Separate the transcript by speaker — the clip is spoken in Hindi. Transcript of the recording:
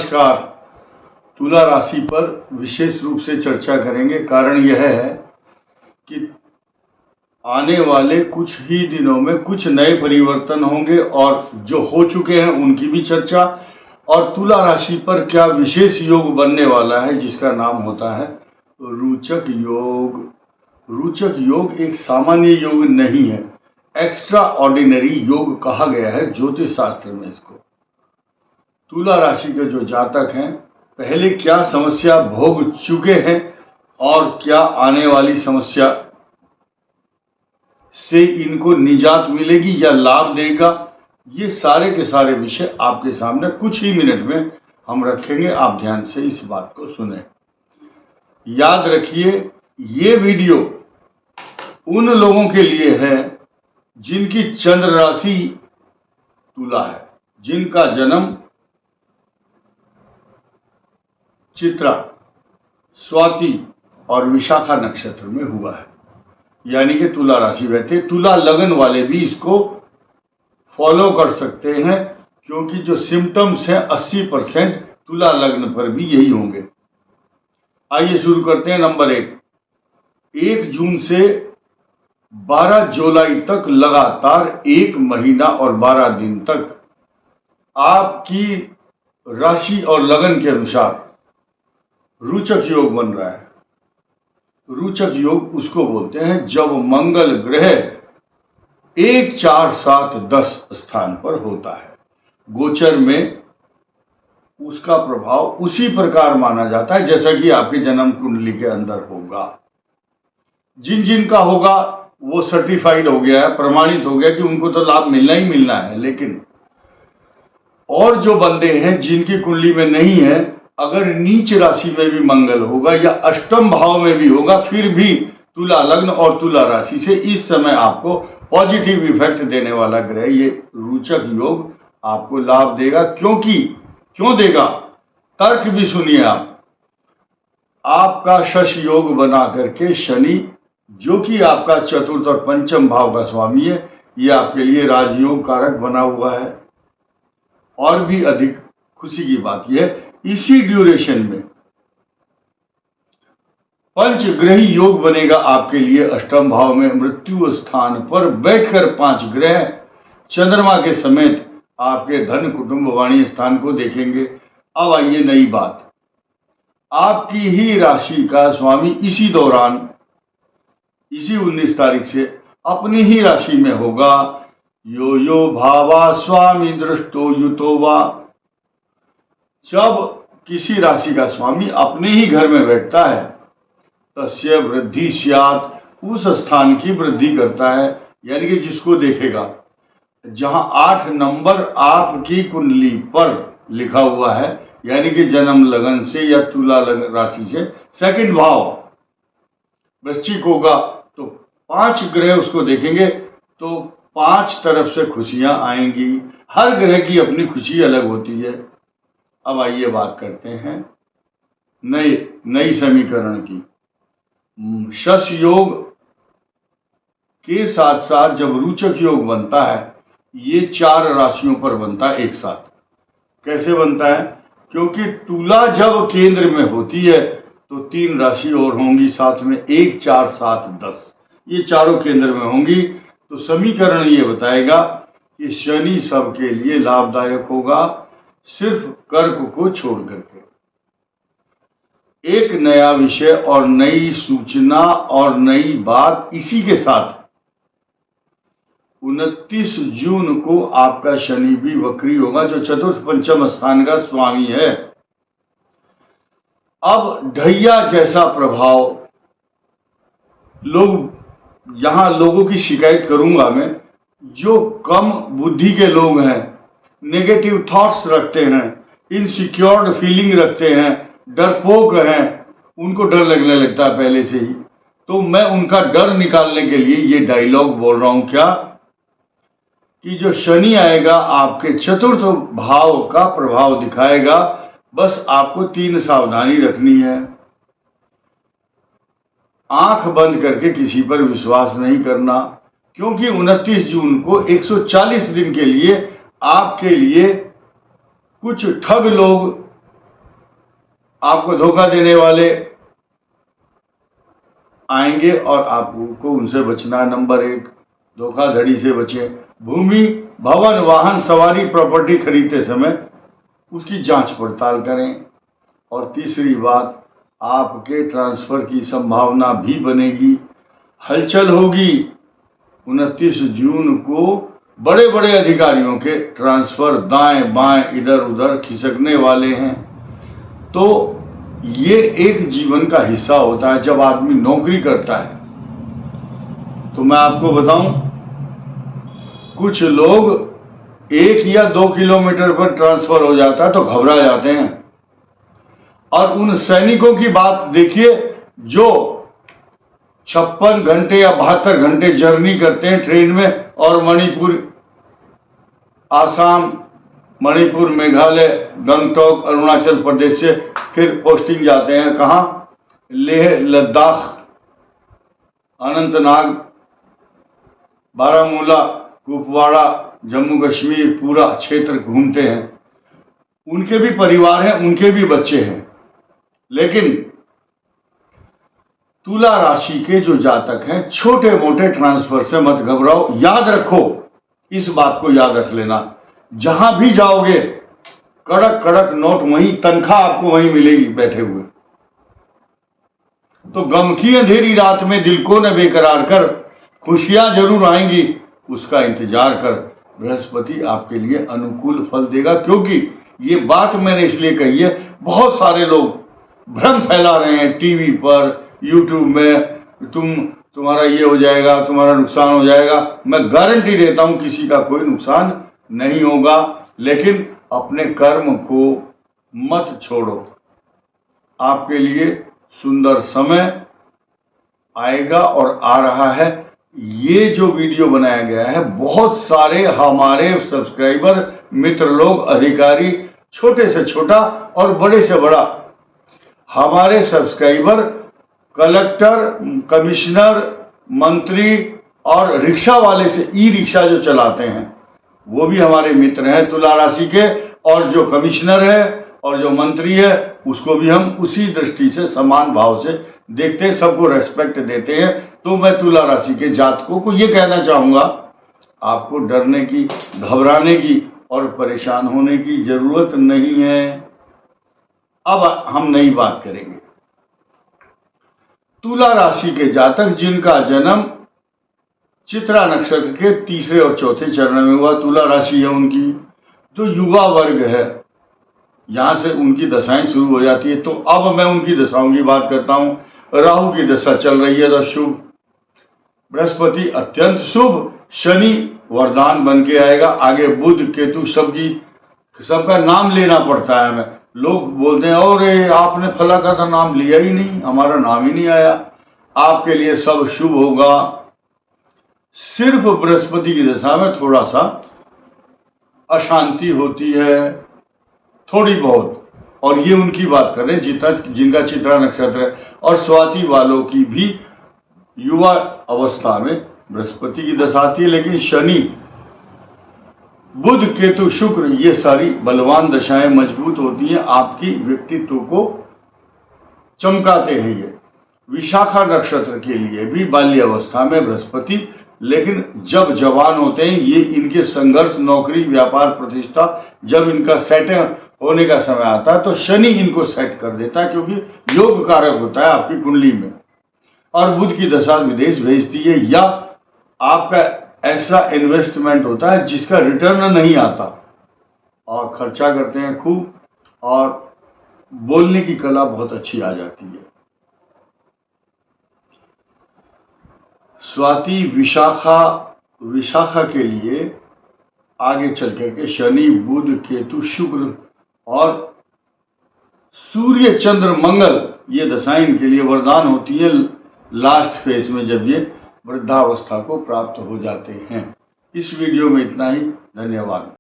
Speaker 1: नमस्कार। तुला राशि पर विशेष रूप से चर्चा करेंगे। कारण यह है कि आने वाले कुछ ही दिनों में कुछ नए परिवर्तन होंगे और जो हो चुके हैं उनकी भी चर्चा, और तुला राशि पर क्या विशेष योग बनने वाला है जिसका नाम होता है रोचक योग। रोचक योग एक सामान्य योग नहीं है, एक्स्ट्रा ऑर्डिनरी योग कहा गया है ज्योतिष शास्त्र में इसको। तुला राशि के जो जातक हैं पहले क्या समस्या भोग चुके हैं और क्या आने वाली समस्या से इनको निजात मिलेगी या लाभ देगा, ये सारे के सारे विषय आपके सामने कुछ ही मिनट में हम रखेंगे। आप ध्यान से इस बात को सुने। याद रखिए, ये वीडियो उन लोगों के लिए है जिनकी चंद्र राशि तुला है, जिनका जन्म चित्रा, स्वाति और विशाखा नक्षत्र में हुआ है, यानी कि तुला राशि। वैसे तुला लगन वाले भी इसको फॉलो कर सकते हैं, क्योंकि जो सिम्टम्स हैं 80% तुला लग्न पर भी यही होंगे। आइए शुरू करते हैं। नंबर 1 जून से 12 जुलाई तक लगातार 1 महीना और 12 दिन तक आपकी राशि और लगन के अनुसार रोचक योग बन रहा है। रोचक योग उसको बोलते हैं जब मंगल ग्रह 1, 4, 7, 10 स्थान पर होता है। गोचर में उसका प्रभाव उसी प्रकार माना जाता है जैसा कि आपके जन्म कुंडली के अंदर होगा। जिन जिन का होगा वो सर्टिफाइड हो गया है, प्रमाणित हो गया कि उनको तो लाभ मिलना ही मिलना है। लेकिन और जो बंदे हैं जिनकी कुंडली में नहीं है, अगर नीच राशि में भी मंगल होगा या अष्टम भाव में भी होगा, फिर भी तुला लग्न और तुला राशि से इस समय आपको पॉजिटिव इफेक्ट देने वाला ग्रह ये रोचक योग आपको लाभ देगा। क्यों देगा, तर्क भी सुनिए आप। आपका शश योग बना करके शनि, जो कि आपका चतुर्थ और पंचम भाव का स्वामी है, ये आपके लिए राजयोग कारक बना हुआ है। और भी अधिक खुशी की बात यह है, इसी ड्यूरेशन में पंचग्रही योग बनेगा आपके लिए अष्टम भाव में। मृत्यु स्थान पर बैठकर 5 ग्रह चंद्रमा के समेत आपके धन कुटुंब वाणी स्थान को देखेंगे। अब आइए नई बात, आपकी ही राशि का स्वामी इसी दौरान, इसी 19 तारीख से अपनी ही राशि में होगा। यो यो भावा स्वामी दृष्टो युतो वा। जब किसी राशि का स्वामी अपने ही घर में बैठता है तस्य वृद्धि स्यात्, उस स्थान की वृद्धि करता है, यानी कि जिसको देखेगा। जहां 8 नंबर आपकी कुंडली पर लिखा हुआ है, यानी कि जन्म लगन से या तुला राशि से सेकंड भाव वृश्चिक होगा, तो 5 ग्रह उसको देखेंगे तो 5 तरफ से खुशियां आएंगी। हर ग्रह की अपनी खुशी अलग होती है। अब आइए बात करते हैं नई समीकरण की। शश योग के साथ साथ जब रोचक योग बनता है, ये 4 राशियों पर बनता है एक साथ। कैसे बनता है? क्योंकि तुला जब केंद्र में होती है तो 3 राशि और होंगी साथ में, 1, 4, 7, 10, ये चारों केंद्र में होंगी। तो समीकरण ये बताएगा कि शनि सबके लिए लाभदायक होगा, सिर्फ कर्क को छोड़ करके। एक नया विषय और नई सूचना और नई बात इसी के साथ 29 जून को आपका शनि भी वक्री होगा, जो चतुर्थ पंचम स्थान का स्वामी है। अब ढैया जैसा प्रभाव, लोगों की शिकायत करूंगा मैं, जो कम बुद्धि के लोग हैं, नेगेटिव थॉट्स रखते हैं, इनसिक्योर्ड फीलिंग रखते हैं, डरपोक हैं, उनको डर लगने लगता है पहले से ही। तो मैं उनका डर निकालने के लिए ये डायलॉग बोल रहा हूं क्या, कि जो शनि आएगा आपके चतुर्थ भाव का प्रभाव दिखाएगा। बस आपको 3 सावधानी रखनी है। आंख बंद करके किसी पर विश्वास नहीं करना, क्योंकि 29 जून को 140 दिन के लिए आपके लिए कुछ ठग लोग आपको धोखा देने वाले आएंगे और आपको उनसे बचना है। नंबर 1, धोखाधड़ी से बचें। भूमि, भवन, वाहन, सवारी, प्रॉपर्टी खरीदते समय उसकी जांच पड़ताल करें। और तीसरी बात, आपके ट्रांसफर की संभावना भी बनेगी, हलचल होगी। 29 जून को बड़े बड़े अधिकारियों के ट्रांसफर दाएं बाएं इधर उधर खिसकने वाले हैं। तो ये एक जीवन का हिस्सा होता है जब आदमी नौकरी करता है। तो मैं आपको बताऊं, कुछ लोग 1 या 2 किलोमीटर पर ट्रांसफर हो जाता है तो घबरा जाते हैं। और उन सैनिकों की बात देखिए जो 56 घंटे या 72 घंटे जर्नी करते हैं ट्रेन में और मणिपुर, आसाम, मणिपुर, मेघालय, गंगटोक, अरुणाचल प्रदेश से फिर पोस्टिंग जाते हैं कहाँ? लेह, लद्दाख, अनंतनाग, बारामूला, कुपवाड़ा, जम्मू कश्मीर, पूरा क्षेत्र घूमते हैं। उनके भी परिवार हैं, उनके भी बच्चे हैं। लेकिन तुला राशि के जो जातक हैं, छोटे मोटे ट्रांसफर से मत घबराओ। याद रखो, इस बात को याद रख लेना, जहां भी जाओगे कड़क कड़क नोट वहीं, तनख्वाह आपको वहीं मिलेगी बैठे हुए। तो गम की अंधेरी रात में दिल को न बेकरार कर, खुशियां जरूर आएंगी, उसका इंतजार कर। बृहस्पति आपके लिए अनुकूल फल देगा। क्योंकि ये बात मैंने इसलिए कही है, बहुत सारे लोग भ्रम फैला रहे हैं टीवी पर, यूट्यूब में, तुम्हारा ये हो जाएगा, तुम्हारा नुकसान हो जाएगा। मैं गारंटी देता हूं किसी का कोई नुकसान नहीं होगा। लेकिन अपने कर्म को मत छोड़ो। आपके लिए सुंदर समय आएगा और आ रहा है। ये जो वीडियो बनाया गया है, बहुत सारे हमारे सब्सक्राइबर, मित्र लोग, अधिकारी, छोटे से छोटा और बड़े से बड़ा, हमारे सब्सक्राइबर कलेक्टर, कमिश्नर, मंत्री और रिक्शा वाले से, ई रिक्शा जो चलाते हैं, वो भी हमारे मित्र हैं तुला राशि के। और जो कमिश्नर है और जो मंत्री है, उसको भी हम उसी दृष्टि से, समान भाव से देखते हैं, सबको रेस्पेक्ट देते हैं। तो मैं तुला राशि के जातकों को ये कहना चाहूंगा, आपको डरने की, घबराने की और परेशान होने की जरूरत नहीं है। अब हम नई बात करेंगे। तुला राशि के जातक जिनका जन्म चित्रा नक्षत्र के 3 और 4 चरण में हुआ, तुला राशि है उनकी, जो युवा वर्ग है, यहां से उनकी दशाएं शुरू हो जाती है। तो अब मैं उनकी दशाओं की बात करता हूं। राहु की दशा चल रही है तो शुभ, बृहस्पति अत्यंत शुभ, शनि वरदान बन के आएगा। आगे बुध, केतु, सबका नाम लेना पड़ता है हमें। लोग बोलते हैं और आपने फला का तो नाम लिया ही नहीं, हमारा नाम ही नहीं आया। आपके लिए सब शुभ होगा। सिर्फ बृहस्पति की दशा में थोड़ा सा अशांति होती है, थोड़ी बहुत। और ये उनकी बात करें जिनका चित्रा नक्षत्र है। और स्वाति वालों की भी युवा अवस्था में बृहस्पति की दशा आती है। लेकिन शनि, बुध, केतु, शुक्र, ये सारी बलवान दशाएं मजबूत होती हैं, आपकी व्यक्तित्व को चमकाते हैं। ये विशाखा नक्षत्र के लिए भी बाल्य अवस्था में बृहस्पति, लेकिन जब जवान होते हैं, ये इनके संघर्ष, नौकरी, व्यापार, प्रतिष्ठा, जब इनका सेट होने का समय आता है तो शनि इनको सेट कर देता है, क्योंकि योग कारक होता है आपकी कुंडली में। और बुध की दशा विदेश भेजती है, या आपका ऐसा इन्वेस्टमेंट होता है जिसका रिटर्न नहीं आता और खर्चा करते हैं खूब, और बोलने की कला बहुत अच्छी आ जाती है। स्वाति, विशाखा के लिए आगे चल करके शनि, बुध, केतु, शुक्र और सूर्य, चंद्र, मंगल, ये दशाएं इनके लिए वरदान होती है लास्ट फेज में, जब ये वृद्धावस्था को प्राप्त हो जाते हैं। इस वीडियो में इतना ही। धन्यवाद।